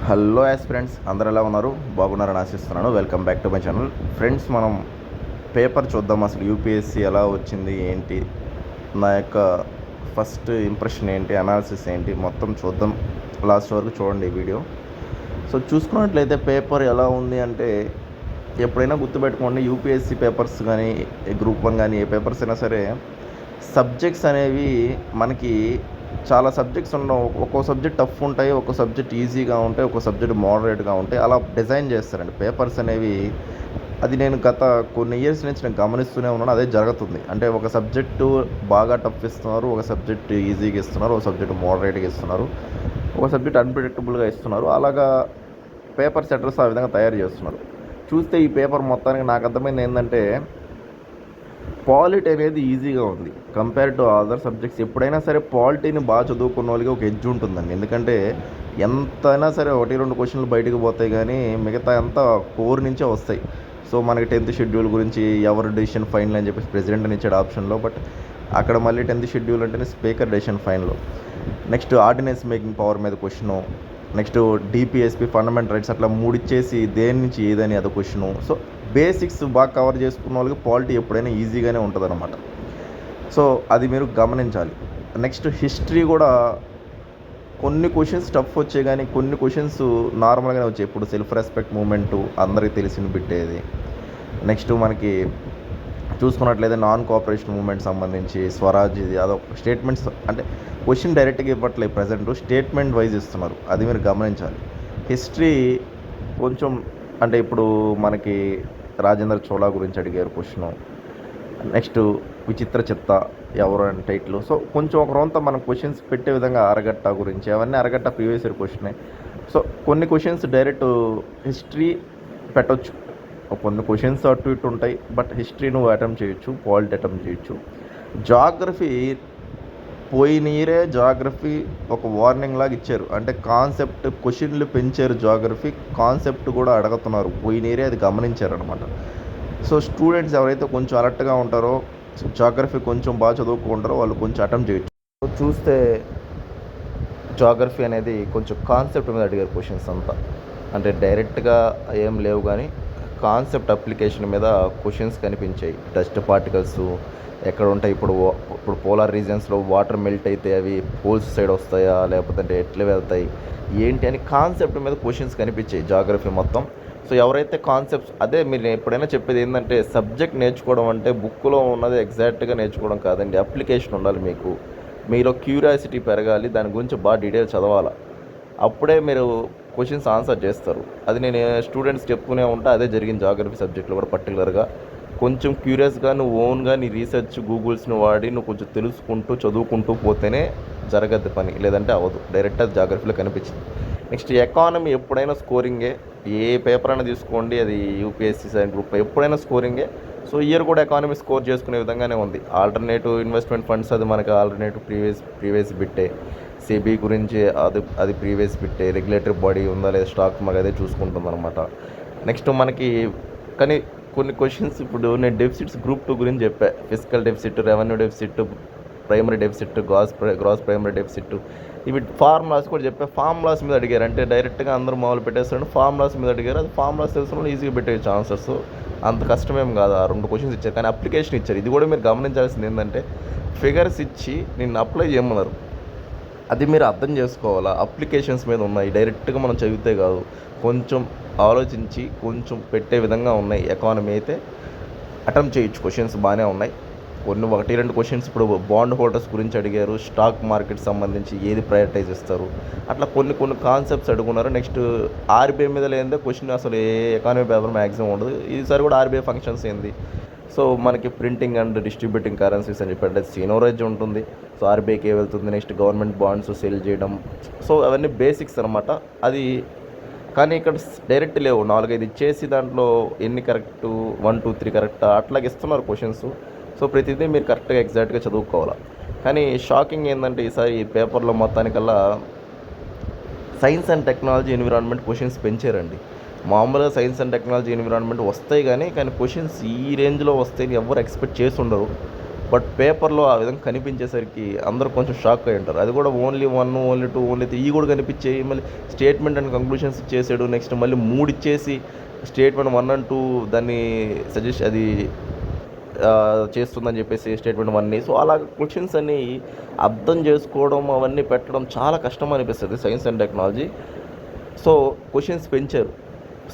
Hello friends, అందరు ఎలా ఉన్నారు? బాగున్నారని ఆశిస్తున్నాను. Welcome back to my channel. Friends, మనం పేపర్ చూద్దాం. అసలు యూపీఎస్సీ ఎలా వచ్చింది ఏంటి, నా యొక్క ఫస్ట్ ఇంప్రెషన్ ఏంటి, అనాలిసిస్ ఏంటి, మొత్తం చూద్దాం. లాస్ట్ వరకు చూడండి ఈ వీడియో. సో చూసుకున్నట్లయితే పేపర్ ఎలా ఉంది అంటే, ఎప్పుడైనా గుర్తుపెట్టుకోండి, యూపీఎస్సీ పేపర్స్ కానీ, గ్రూప్ 1 కానీ, ఏ పేపర్స్ అయినా సరే సబ్జెక్ట్స్ అనేవి మనకి చాలా సబ్జెక్ట్స్ ఉండవు. ఒక్కో సబ్జెక్ట్ టఫ్ ఉంటాయి, ఒక్కో సబ్జెక్ట్ ఈజీగా ఉంటాయి, ఒక్కో సబ్జెక్ట్ మోడరేట్గా ఉంటాయి. అలా డిజైన్ చేస్తారండి పేపర్స్ అనేవి. అది నేను గత కొన్ని ఇయర్స్ నుంచి నేను గమనిస్తూనే ఉన్నాను. అదే జరుగుతుంది. అంటే ఒక సబ్జెక్టు బాగా టఫ్ ఇస్తున్నారు, ఒక సబ్జెక్ట్ ఈజీగా ఇస్తున్నారు, ఒక సబ్జెక్ట్ మోడరేట్గా ఇస్తున్నారు, ఒక సబ్జెక్ట్ అన్ప్రిడిక్టబుల్గా ఇస్తున్నారు. అలాగా పేపర్ సెట్టర్స్ ఆ విధంగా తయారు చేస్తున్నారు. చూస్తే ఈ పేపర్ మొత్తానికి నాకు అర్థమైంది ఏంటంటే, పాలిటీ అనేది ఈజీగా ఉంది కంపేర్ టు అదర్ సబ్జెక్ట్స్. ఎప్పుడైనా సరే పాలిటీని బాగా చదువుకున్న వాళ్ళకి ఒక ఎడ్జ్ ఉంటుందండి. ఎందుకంటే ఎంతైనా సరే 1-2 క్వశ్చన్లు బయటకు పోతాయి, కానీ మిగతా అంతా కోర్ నుంచే వస్తాయి. సో మనకి 10th షెడ్యూల్ గురించి ఎవరు డెసిషన్ ఫైనల్ అని చెప్పేసి ప్రెసిడెంట్ అని ఇచ్చాడు ఆప్షన్లో. బట్ అక్కడ మళ్ళీ 10th షెడ్యూల్ అంటేనే speaker decision final. Next ordinance making power మీద question. Next DPSP fundamental rights, అట్లా మూడిచ్చేసి దేని నుంచి ఏదని అదొక క్వశ్చను. సో బేసిక్స్ బాగా కవర్ చేసుకున్న వాళ్ళకి పాలిటీ ఎప్పుడైనా ఈజీగానే ఉంటుంది అనమాట. సో అది మీరు గమనించాలి. నెక్స్ట్ హిస్టరీ కూడా కొన్ని క్వశ్చన్స్ టఫ్ వచ్చాయి, కానీ కొన్ని క్వశ్చన్స్ నార్మల్గానే వచ్చాయి. ఇప్పుడు సెల్ఫ్ రెస్పెక్ట్ మూమెంటు అందరికీ తెలిసిన బిట్టేది. నెక్స్ట్ మనకి చూసుకున్నట్లయితే నాన్ కోఆపరేషన్ మూమెంట్ సంబంధించి స్వరాజ్, ఇది అదొక స్టేట్మెంట్స్. అంటే క్వశ్చన్ డైరెక్ట్గా ఇవ్వట్లేదు, ప్రజెంట్ స్టేట్మెంట్ వైజ్ ఇస్తున్నారు. అది మీరు గమనించాలి. హిస్టరీ కొంచెం అంటే ఇప్పుడు మనకి రాజేంద్ర చోళా గురించి అడిగారు క్వశ్చను. నెక్స్ట్ విచిత్ర చిత్త ఎవరు అని టైటిల్. సో కొంచెం ఒక రొంత మనం క్వశ్చన్స్ పెట్టే విధంగా అరగట్ట గురించి, అవన్నీ అరగట్ట ప్రీవియస్ ఇయర్ క్వశ్చనే. సో కొన్ని క్వశ్చన్స్ డైరెక్ట్ హిస్టరీ పెట్టవచ్చు, కొన్ని క్వశ్చన్స్ అటు ఇటు ఉంటాయి. బట్ హిస్టరీ నువ్వు అటెంప్ట్ చేయొచ్చు, పాలిటీ అటెంప్ట్ చేయొచ్చు. జాగ్రఫీ పోయిన ఇయరే జాగ్రఫీ ఒక వార్నింగ్ లాగా ఇచ్చారు. అంటే కాన్సెప్ట్ క్వశ్చన్లు పెంచారు, జాగ్రఫీ కాన్సెప్ట్ కూడా అడుగుతున్నారు. పోయిన ఇయరే అది గమనించారు అనమాట. సో స్టూడెంట్స్ ఎవరైతే కొంచెం అలర్ట్గా ఉంటారో, జాగ్రఫీ కొంచెం బాగా చదువుకుంటారో వాళ్ళు కొంచెం అటెంప్ట్ చేయొచ్చు. చూస్తే జాగ్రఫీ అనేది కొంచెం కాన్సెప్ట్ మీద అడిగారు క్వశ్చన్స్ అంతా. అంటే డైరెక్ట్గా ఏం లేవు, కానీ కాన్సెప్ట్ అప్లికేషన్ మీద క్వశ్చన్స్ కనిపించాయి. డస్ట్ పార్టికల్స్ ఎక్కడ ఉంటాయి, ఇప్పుడు పోలార్ రీజన్స్లో వాటర్ మెల్ట్ అయితే అవి పోల్స్ సైడ్ వస్తాయా, లేకపోతే ఎట్లా వెళ్తాయి ఏంటి అని కాన్సెప్ట్ మీద క్వశ్చన్స్ కనిపించాయి జాగ్రఫీ మొత్తం. సో ఎవరైతే కాన్సెప్ట్స్, అదే మీరు ఎప్పుడైనా చెప్పేది ఏంటంటే, సబ్జెక్ట్ నేర్చుకోవడం అంటే బుక్లో ఉన్నది ఎగ్జాక్ట్గా నేర్చుకోవడం కాదండి, అప్లికేషన్ ఉండాలి. మీలో క్యూరియాసిటీ పెరగాలి, దాని గురించి బాగా డీటెయిల్ చదవాలి. అప్పుడే మీరు క్వశ్చన్స్ ఆన్సర్ చేస్తారు. అది నేను స్టూడెంట్స్ చెప్పుకునే ఉంటా. అదే జరిగింది జాగ్రఫీ సబ్జెక్ట్లో కూడా. పర్టికులర్గా కొంచెం క్యూరియస్గా నువ్వు ఓన్గా నీ రీసెర్చ్ గూగుల్స్ని వాడి నువ్వు కొంచెం తెలుసుకుంటూ చదువుకుంటూ పోతేనే జరగద్దు పని, లేదంటే అవ్వదు. డైరెక్ట్ అది జాగ్రఫీలో కనిపించింది. నెక్స్ట్ ఎకానమీ ఎప్పుడైనా స్కోరింగే. ఏ పేపర్ అయినా తీసుకోండి, అది యూపీఎస్సీ సైన్ గ్రూప్ ఎప్పుడైనా స్కోరింగే. సో ఇయర్ కూడా ఎకానమీ స్కోర్ చేసుకునే విధంగానే ఉంది. ఆల్టర్నేటివ్ ఇన్వెస్ట్మెంట్ ఫండ్స్, అది మనకి ఆల్టర్నేటివ్ ప్రీవియస్ బిట్టే. సెబీ గురించి అది ప్రీవియస్ బిట్టే. రెగ్యులేటరీ బాడీ ఉందా లేదా స్టాక్ మాకు అదే చూసుకుంటుంది అనమాట. నెక్స్ట్ మనకి కానీ కొన్ని క్వశ్చన్స్, ఇప్పుడు నేను డెఫిసిట్స్ గ్రూప్ 2 గురించి చెప్పా. Physical deficit, revenue deficit, primary deficit, gross primary deficit, ఇవి ఫార్ములాస్ కూడా చెప్పా. ఫార్ములాస్ మీద అడిగారు. అంటే డైరెక్ట్గా అందరూ మామూలు పెట్టేస్తాడు, ఫార్ములాస్ మీద అడిగారు. అది ఫార్ములాస్ తెలిసిన ఈజీగా పెట్టేయచ్చు ఆన్సర్స్. అంత కష్టమేం కాదు. ఆ 2 క్వశ్చన్స్ ఇచ్చారు, కానీ అప్లికేషన్ ఇచ్చారు. ఇది కూడా మీరు గమనించాల్సింది ఏంటంటే, ఫిగర్స్ ఇచ్చి నిన్ను అప్లై చేయమన్నారు. అది మీరు అర్థం చేసుకోవాలా. అప్లికేషన్స్ మీద ఉన్నాయి, డైరెక్ట్గా మనం చదివితే కాదు. కొంచెం ఆలోచించి కొంచెం పెట్టే విధంగా ఉన్నాయి. ఎకానమీ అయితే అటెంప్ట్ చేయొచ్చు, క్వశ్చన్స్ బాగానే ఉన్నాయి. కొన్ని 1-2 క్వశ్చన్స్ ఇప్పుడు బాండ్ హోల్డర్స్ గురించి అడిగారు. స్టాక్ మార్కెట్ సంబంధించి ఏది ప్రయారిటైజ్ ఇస్తారు, అట్లా కొన్ని కాన్సెప్ట్స్ అడుగున్నారు. నెక్స్ట్ ఆర్బీఐ మీద లేదే క్వశ్చన్ అసలు ఏ ఎకానమీ పేపర్ మ్యాక్సిమం ఉండదు. ఈసారి కూడా ఆర్బీఐ ఫంక్షన్స్ ఏంది. సో మనకి ప్రింటింగ్ అండ్ డిస్ట్రిబ్యూటింగ్ కరెన్సీస్ అని చెప్పి సీనోరేజ్ ఉంటుంది. సో ఆర్బీఐకి వెళ్తుంది. నెక్స్ట్ గవర్నమెంట్ బాండ్స్ సెల్ చేయడం. సో అవన్నీ బేసిక్స్ అనమాట. అది కానీ ఇక్కడ డైరెక్ట్ లేవు. 4-5 ఇచ్చేసి దాంట్లో ఎన్ని కరెక్ట్, 1, 2, 3 కరెక్ట్ అట్లాగే ఇస్తున్నారు క్వశ్చన్స్. సో ప్రతిదీ మీరు కరెక్ట్గా ఎగ్జాక్ట్గా చదువుకోవాలి. కానీ షాకింగ్ ఏంటంటే, ఈసారి ఈ పేపర్లో మొత్తానికల్లా science and technology environment questions పెంచారండి. మామూలుగా సైన్స్ అండ్ టెక్నాలజీ ఎన్విరాన్మెంట్ వస్తాయి, కానీ క్వశ్చన్స్ ఈ రేంజ్లో వస్తాయని ఎవరు ఎక్స్పెక్ట్ చేసి ఉండరు. బట్ పేపర్లో ఆ విధంగా కనిపించేసరికి అందరూ కొంచెం షాక్ అయి ఉంటారు. అది కూడా ఓన్లీ 1, ఓన్లీ 2, ఓన్లీ 3 ఇవి కూడా కనిపించాయి. మళ్ళీ స్టేట్మెంట్ అండ్ కంక్లూషన్స్ ఇచ్చేసాడు. నెక్స్ట్ మళ్ళీ 3 ఇచ్చేసి స్టేట్మెంట్ 1 అండ్ 2 దాన్ని సజెస్ట్ అది చేస్తుందని చెప్పేసి స్టేట్మెంట్ 1ని. సో అలా క్వశ్చన్స్ అన్ని అర్థం చేసుకోవడం అవన్నీ పెట్టడం చాలా కష్టం అనిపిస్తుంది science and technology. So questions పెంచారు.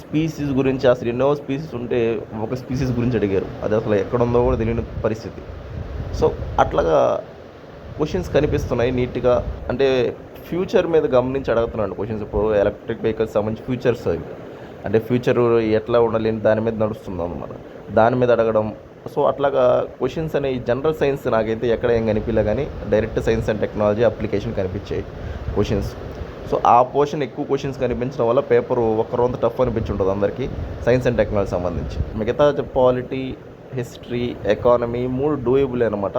స్పీసీస్ గురించి అసలు ఎన్నో స్పీసీస్ ఉంటే ఒక స్పీసీస్ గురించి అడిగారు. అది అసలు ఎక్కడుందో కూడా తెలియని పరిస్థితి. సో అట్లాగా క్వశ్చన్స్ కనిపిస్తున్నాయి నీట్గా. అంటే ఫ్యూచర్ మీద గమనించి అడుగుతున్నాను క్వశ్చన్స్. ఇప్పుడు ఎలక్ట్రిక్ వెహికల్స్ సంబంధించి ఫ్యూచర్స్ అవి అంటే ఫ్యూచర్ ఎట్లా ఉండాలి దాని మీద నడుస్తుంది అన్నమాట. దాని మీద అడగడం. సో అట్లాగా క్వశ్చన్స్ అనేవి జనరల్ సైన్స్ నాకైతే ఎక్కడ ఏం కనిపించలే, కానీ direct science and technology application కనిపించాయి క్వశ్చన్స్. సో ఆ పోర్షన్ ఎక్కువ క్వశ్చన్స్ కనిపించడం వల్ల పేపరు ఒక రౌండ్ టఫ్ అనిపించుంటుంది అందరికీ సైన్స్ అండ్ టెక్నాలజీ సంబంధించి. మిగతా పాలిటీ, హిస్టరీ, ఎకానమీ 3 డూయబుల్ అనమాట.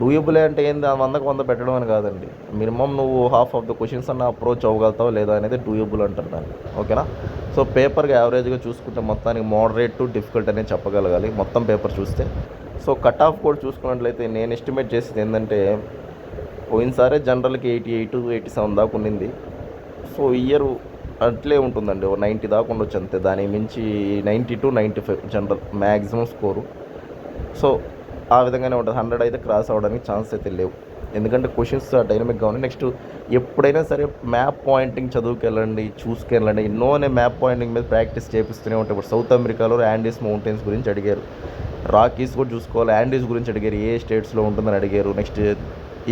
డూయబుల్ అంటే ఏంది 100కి 100 పెట్టడం అని కాదండి. మినిమం నువ్వు హాఫ్ ఆఫ్ ద క్వశ్చన్స్ అన్న అప్రోచ్ అవ్వగలుగుతావు లేదా అనేది డూయబుల్ అంటారు దాన్ని. ఓకేనా? సో పేపర్కి యావరేజ్గా చూసుకుంటే మొత్తానికి మోడరేట్ టు డిఫికల్ట్ అనేది చెప్పగలగాలి మొత్తం పేపర్ చూస్తే. సో కట్ ఆఫ్ కూడా చూసుకున్నట్లయితే నేను ఎస్టిమేట్ చేసేది ఏంటంటే పోయినసారే జనరల్కి 88, 87 దాకా ఉండింది. సో ఇయర్ అట్లే ఉంటుందండి, 90 దాకా ఉండొచ్చు అంతే. దానికి మించి 90 to 95 general maximum score. So ఆ విధంగానే ఉంటుంది. 100 అయితే క్రాస్ అవ్వడానికి ఛాన్స్ అయితే లేవు, ఎందుకంటే క్వశ్చన్స్ డైనమిక్గా ఉన్నాయి. నెక్స్ట్ ఎప్పుడైనా సరే మ్యాప్ పాయింటింగ్ చదువుకెళ్ళండి, చూసుకెళ్ళండి. ఎన్నోనే మ్యాప్ పాయింటింగ్ మీద ప్రాక్టీస్ చేపిస్తూనే ఉంటాయి. ఇప్పుడు సౌత్ అమెరికాలో యాండీస్ మౌంటైన్స్ గురించి అడిగారు, రాకీస్ కూడా చూసుకోవాలి, యాండీస్ గురించి అడిగారు, ఏ స్టేట్స్లో ఉంటుందని అడిగారు. నెక్స్ట్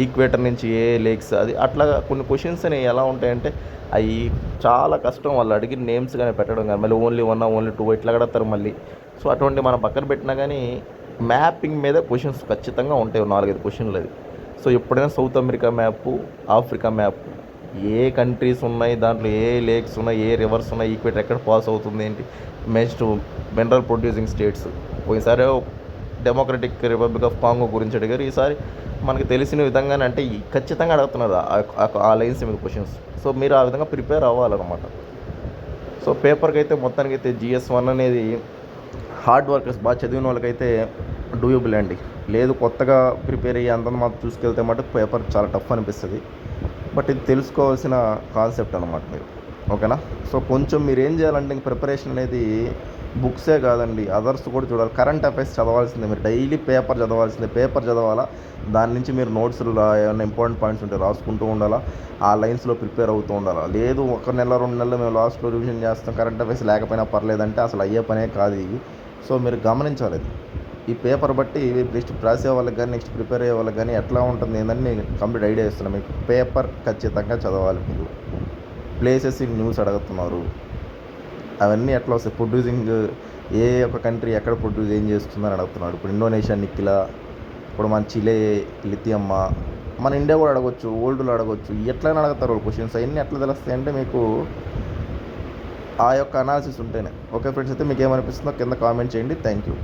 ఈక్వేటర్ నుంచి ఏ లేక్స్, అది అట్లా కొన్ని క్వశ్చన్స్ అనేవి ఎలా ఉంటాయంటే అవి చాలా కష్టం. వాళ్ళు అడిగిన నేమ్స్ కానీ పెట్టడం కానీ మళ్ళీ ఓన్లీ 1, ఓన్లీ 2 ఇట్లా కడతారు మళ్ళీ. సో అటువంటి మనం పక్కన పెట్టినా కానీ మ్యాపింగ్ మీద క్వశ్చన్స్ ఖచ్చితంగా ఉంటాయి, 4-5 క్వశ్చన్లు అవి. సో ఎప్పుడైనా South America map, Africa map, ఏ కంట్రీస్ ఉన్నాయి, దాంట్లో ఏ లేక్స్ ఉన్నాయి, ఏ రివర్స్ ఉన్నాయి, ఈక్వేటర్ ఎక్కడ పాస్ అవుతుంది, ఏంటి నెక్స్ట్ మినరల్ ప్రొడ్యూసింగ్ స్టేట్స్. పోయినసారి డెమోక్రటిక్ రిపబ్లిక్ ఆఫ్ కాంగో గురించి అడిగారు. ఈసారి మనకి తెలిసిన విధంగానే అంటే ఖచ్చితంగా అడుగుతున్నారు ఆ లైన్స్ మీద క్వశ్చన్స్. సో మీరు ఆ విధంగా ప్రిపేర్ అవ్వాలన్నమాట. సో పేపర్కి అయితే మొత్తానికైతే GS1 అనేది హార్డ్ వర్కర్స్ బాగా చదివిన వాళ్ళకైతే డూయబుల్ అండి. లేదు కొత్తగా ప్రిపేర్ అయ్యి అంతా మాత్రం చూసుకెళ్తే మటుకు పేపర్ చాలా టఫ్ అనిపిస్తుంది. బట్ ఇది తెలుసుకోవాల్సిన కాన్సెప్ట్ అనమాట మీరు. ఓకేనా? సో కొంచెం మీరు ఏం చేయాలంటే ప్రిపరేషన్ అనేది బుక్సే కాదండి, అదర్స్ కూడా చూడాలి. కరెంట్ అఫైర్స్ చదవాల్సిందే, మీరు డైలీ పేపర్ చదవాల్సిందే. పేపర్ చదవాలా, దాని నుంచి మీరు నోట్స్లు ఏమైనా ఇంపార్టెంట్ పాయింట్స్ ఉంటే రాసుకుంటూ ఉండాలా, ఆ లైన్స్లో ప్రిపేర్ అవుతూ ఉండాలా. లేదు 1 నెల 2 నెలలు మేము లాస్ట్లో రివిజన్ చేస్తాం, కరెంట్ అఫైర్స్ లేకపోయినా పర్లేదంటే అసలు అయ్యే పనే కాదు ఇవి. సో మీరు గమనించాలి అది. ఈ పేపర్ బట్టి నెక్స్ట్ రాసే వాళ్ళకి కానీ నెక్స్ట్ ప్రిపేర్ అయ్యే వాళ్ళకి కానీ ఎట్లా ఉంటుంది ఏంటని నేను కంప్లీట్ ఐడియా ఇస్తున్నాను మీకు. పేపర్ ఖచ్చితంగా చదవాలి మీరు. ప్లేసెస్ ఇన్ న్యూస్ అడుగుతున్నారు, అవన్నీ ఎట్లా వస్తాయి, ప్రొడ్యూసింగ్ ఏ ఒక కంట్రీ ఎక్కడ ప్రొడ్యూస్ ఏం చేస్తుందని అడుగుతున్నాడు. ఇప్పుడు ఇండోనేషియా నిక్కిలా, ఇప్పుడు మన చిలే లిథియమ్మ, మన ఇండియా కూడా అడగొచ్చు, ఓల్డ్లో అడగొచ్చు. ఎట్లయినా అడుగుతారు క్వశ్చన్స్. అవన్నీ ఎట్లా తెలుస్తాయి అంటే మీకు ఆ యొక్క అనాలిసిస్ ఉంటేనే. ఓకే ఫ్రెండ్స్, అయితే మీకు ఏమనిపిస్తుందో కింద కామెంట్ చేయండి. Thank you.